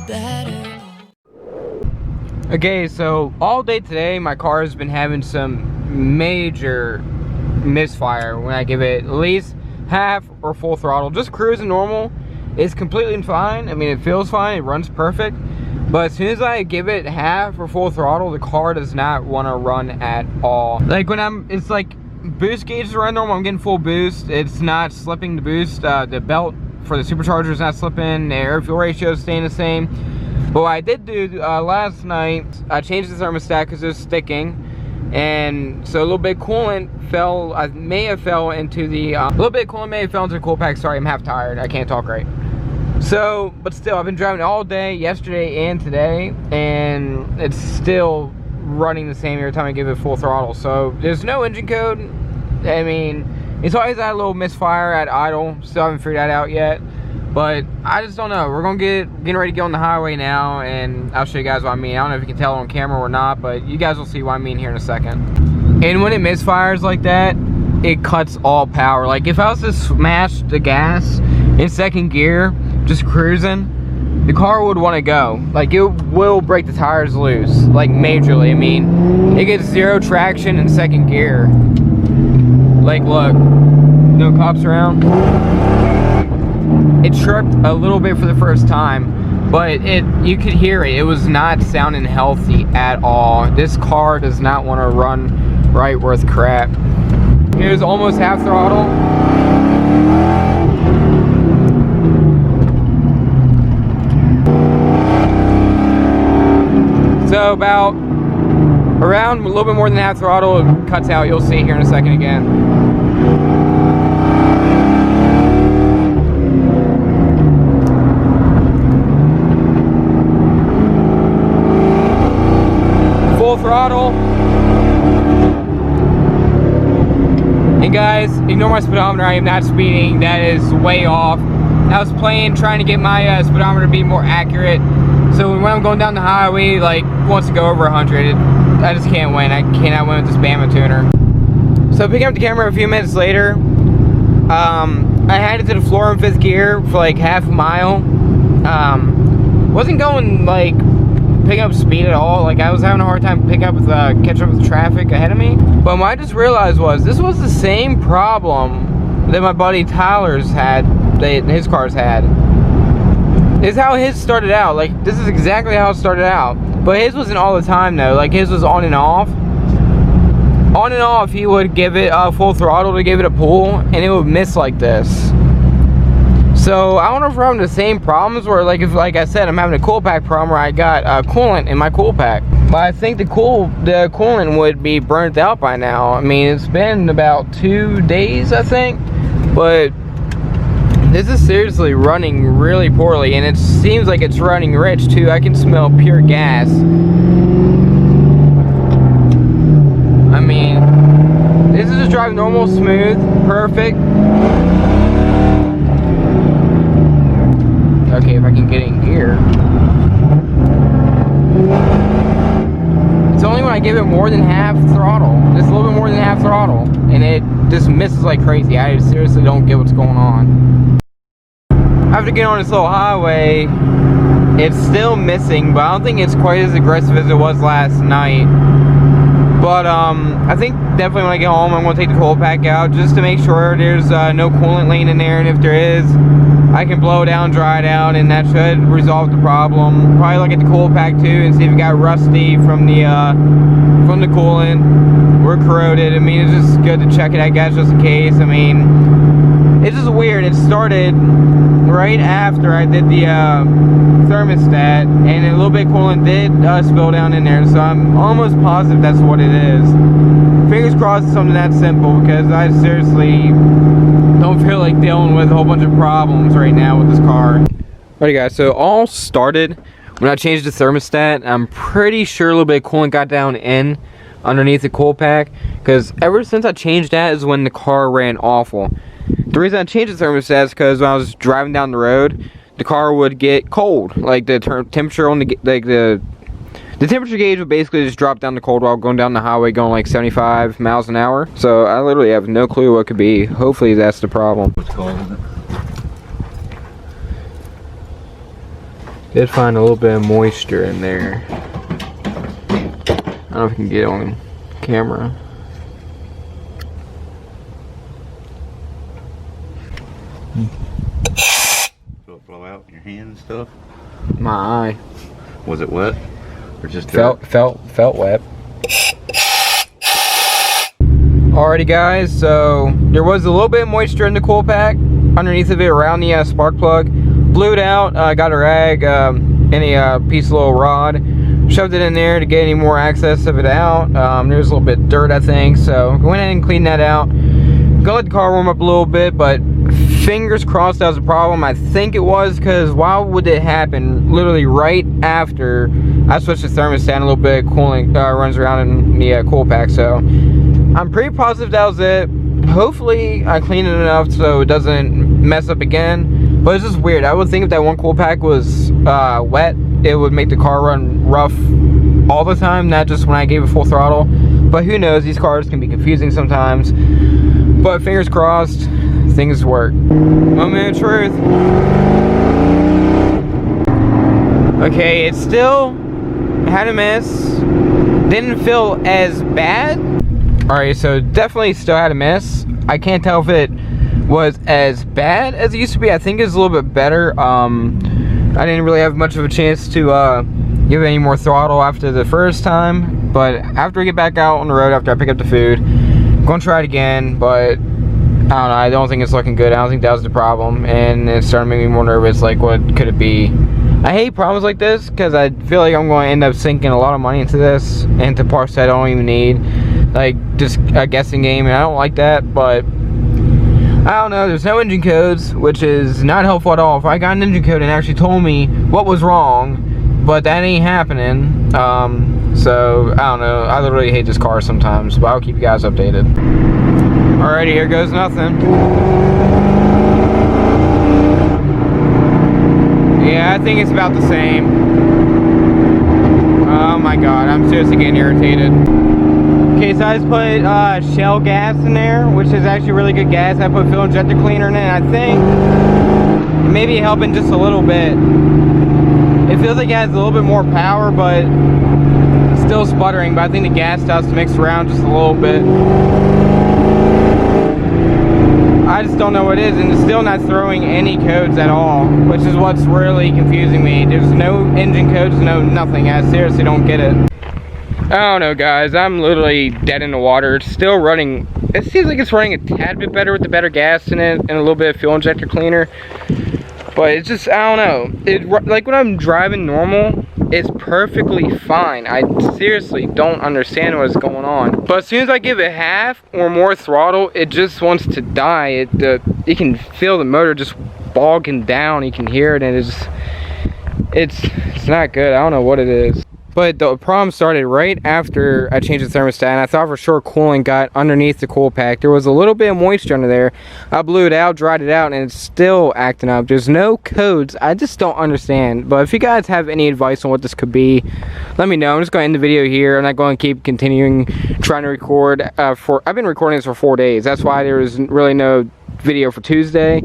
better. Okay, so all day today my car has been having some major misfire when I give it at least half or full throttle. Just cruising normal is completely fine. I mean, it feels fine, it runs perfect. But as soon as I give it half or full throttle, the car does not want to run at all. Like when it's like boost gauges run normal, I'm getting full boost. It's not slipping the boost. The belt for the supercharger is not slipping. The air fuel ratio is staying the same. But what I did do last night, I changed the thermostat because it was sticking, and so a little bit of coolant fell. I may have fell into the a little bit of coolant may have fell into the cool pack. Sorry, I'm half tired. I can't talk right. So, but still, I've been driving all day, yesterday and today, and it's still running the same every time I give it full throttle. So there's no engine code. I mean, it's always had a little misfire at idle. Still haven't figured that out yet. But I just don't know. We're gonna getting ready to get on the highway now, and I'll show you guys what I mean. I don't know if you can tell on camera or not, but you guys will see what I mean here in a second. And when it misfires like that, it cuts all power. Like if I was to smash the gas in second gear, just cruising, the car would want to go. Like it will break the tires loose, like majorly. I mean, it gets zero traction in second gear. Like look, no cops around. It tripped a little bit for the first time, but you could hear it. It was not sounding healthy at all. This car does not want to run right worth crap. Here's almost half throttle. So about around a little bit more than half throttle, it cuts out. You'll see here in a second again. Throttle. And guys, ignore my speedometer. I am not speeding. That is way off. I was trying to get my speedometer to be more accurate. So when I'm going down the highway, like wants to go over 100, I just can't win. I cannot win with this Bama tuner. So picking up the camera a few minutes later, I had it to the floor in 5th gear for like half a mile. Wasn't going like picking up speed at all. Like I was having a hard time picking up with catching up with traffic ahead of me. But what I just realized was this was the same problem that my buddy Tyler's had, that his cars had. This is how his started out. Like this is exactly how it started out. But his wasn't all the time though. Like his was on and off. On and off, he would give it full throttle to give it a pull, and it would miss like this. So I don't know if we're having the same problems where, like, if, like I said, I'm having a cool pack problem where I got coolant in my cool pack. But I think the coolant would be burnt out by now. I mean, it's been about 2 days, I think. But this is seriously running really poorly, and it seems like it's running rich too. I can smell pure gas. I mean, this is just driving normal, smooth, perfect. Okay, if I can get in gear. It's only when I give it more than half throttle, just a little bit more than half throttle, and it just misses like crazy. I seriously don't get what's going on. After getting on this little highway, it's still missing, but I don't think it's quite as aggressive as it was last night. But I think definitely when I get home, I'm going to take the cool pack out just to make sure there's no coolant lane in there, and if there is, I can blow it down, dry it out, and that should resolve the problem. Probably look at the cool pack too and see if it got rusty from the coolant or corroded. I mean, it's just good to check it, I guess, just in case. I mean, it's just weird. It started right after I did the thermostat, and a little bit of coolant did spill down in there, so I'm almost positive that's what it is. Fingers crossed it's something that simple, because I seriously don't feel like dealing with a whole bunch of problems right now with this car. Alright guys, so all started when I changed the thermostat. I'm pretty sure a little bit of coolant got down in underneath the cool pack, because ever since I changed that is when the car ran awful. The reason I changed the thermostat is because when I was driving down the road, the car would get cold. Like the temperature on the temperature gauge would basically just drop down to cold while going down the highway going like 75 miles an hour. So I literally have no clue what it could be. Hopefully that's the problem. Did find a little bit of moisture in there. I don't know if you can get it on camera. Will it blow out in your hand and stuff? My eye. Was it wet? Or just felt wet. Alrighty guys, so there was a little bit of moisture in the cool pack underneath of it around the spark plug. Blew it out, got a rag, any piece of little rod, shoved it in there to get any more access of it out. There was a little bit of dirt, I think, so went ahead and cleaned that out. Gonna let the car warm up a little bit, but fingers crossed that was a problem. I think it was, because why would it happen literally right after I switched the thermostat? A little bit of cooling runs around in the cool pack, so I'm pretty positive that was it. Hopefully I cleaned it enough so it doesn't mess up again, but it's just weird. I would think if that one cool pack was wet, it would make the car run rough all the time, not just when I gave it full throttle. But who knows, these cars can be confusing sometimes. But fingers crossed, things work. Moment of truth. Okay, it still had a miss. Didn't feel as bad. Alright, so definitely still had a miss. I can't tell if it was as bad as it used to be. I think it's a little bit better. I didn't really have much of a chance to give any more throttle after the first time. But after I get back out on the road, after I pick up the food, I'm gonna try it again. But I don't know, I don't think it's looking good. I don't think that was the problem. And it started making me more nervous, like what could it be? I hate problems like this because I feel like I'm going to end up sinking a lot of money into this, into parts that I don't even need. Like just a guessing game, and I don't like that. But I don't know, there's no engine codes, which is not helpful at all. If I got an engine code and actually told me what was wrong, but that ain't happening. So I don't know, I literally hate this car sometimes, but I'll keep you guys updated. Alrighty, here goes nothing. Yeah, I think it's about the same. Oh my god, I'm seriously getting irritated. Okay, so I just put Shell gas in there, which is actually really good gas. I put fuel injector cleaner in it, and I think it may be helping just a little bit. It feels like it has a little bit more power, but it's still sputtering. But I think the gas starts to mix around just a little bit. I just don't know what it is, and it's still not throwing any codes at all, which is what's really confusing me. There's no engine codes, no nothing. I seriously don't get it. I don't know, guys. I'm literally dead in the water. It's still running. It seems like it's running a tad bit better with the better gas in it and a little bit of fuel injector cleaner. But it's just, I don't know. Like when I'm driving normal, it's perfectly fine. I seriously don't understand what's going on. But as soon as I give it half or more throttle, it just wants to die. You can feel the motor just bogging down. You can hear it, and it's not good. I don't know what it is. But the problem started right after I changed the thermostat, and I thought for sure coolant got underneath the cool pack. There was a little bit of moisture under there. I blew it out, dried it out, and it's still acting up. There's no codes. I just don't understand. But if you guys have any advice on what this could be, let me know. I'm just going to end the video here. I'm not going to keep continuing trying to record. I've been recording this for 4 days. That's why there was really no video for Tuesday.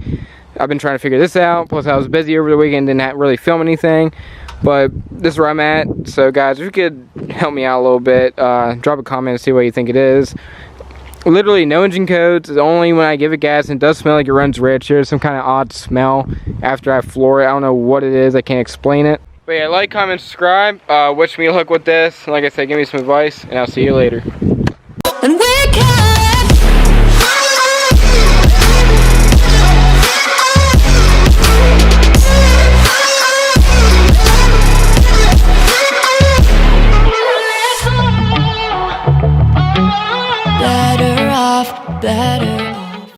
I've been trying to figure this out. Plus, I was busy over the weekend, didn't really film anything. But this is where I'm at. So guys, if you could help me out a little bit, drop a comment and see what you think it is. Literally no engine codes. It's only when I give it gas, and it does smell like it runs rich. There's some kind of odd smell after I floor it. I don't know what it is. I can't explain it. But yeah, like, comment, subscribe. Wish me luck with this. Like I said, give me some advice, and I'll see you later. And we can